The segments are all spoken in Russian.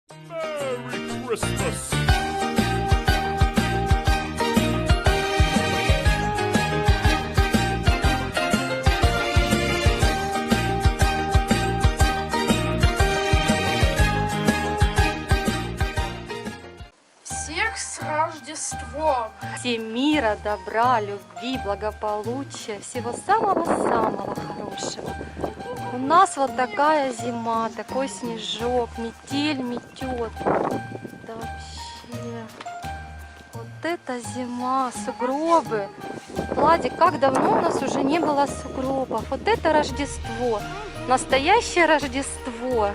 Merry Christmas! Всех с Рождеством! Всем мира, добра, любви, благополучия, всего самого-самого хорошего. У нас вот такая зима, такой снежок, метель метет. Да вообще, вот это зима, сугробы. Владик, как давно у нас уже не было сугробов. Вот это Рождество, настоящее Рождество.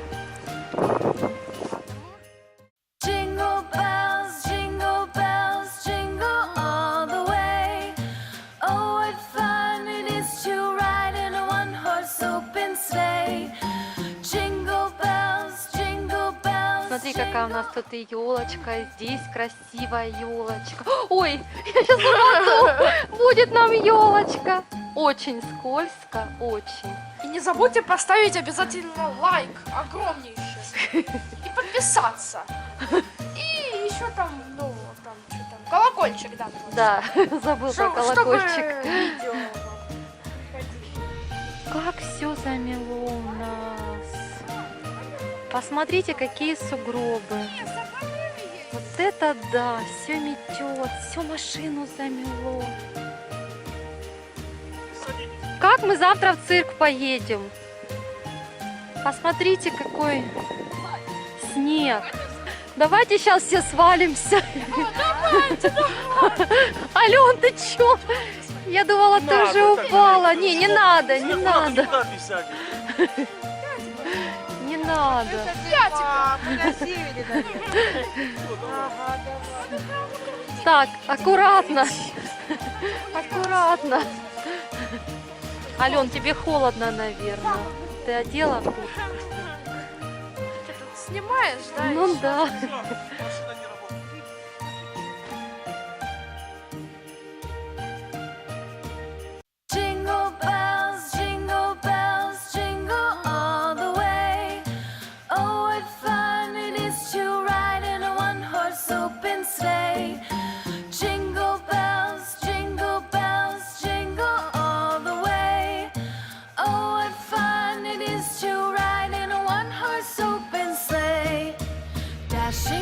Jingle bells, jingle all the way. Oh, what fun it is to ride in a one-horse open sleigh. Jingle bells, jingle bells. Смотри, какая у нас тут и елочка, здесь красивая елочка. Ой, я сейчас упаду. Будет нам елочка. Очень скользко, очень. И не забудьте поставить обязательно лайк огромнейший. И подписаться. И еще там, ну, там, что там, колокольчик, да. Да, забыл про колокольчик. Чтобы видео вам приходило. Как все замело у нас. Посмотрите, какие сугробы. Вот это да, все метет, всю машину замело. Как мы завтра в цирк поедем? Посмотрите, какой снег. Давайте сейчас все свалимся. Ален, ты чё? Я думала, ты уже упала. Не надо, не надо. Не надо. Так, аккуратно. Аккуратно. Ален, тебе холодно, наверное. Ты одела куртку? Ты тут снимаешь, да? Ну ещё? да. Jingle bells, jingle all the way. Oh, what fun it is to ride in a one-horse open sleigh. Jingle bells, jingle all the way. Oh, what fun it is to ride in a one-horse open sleigh. Dashing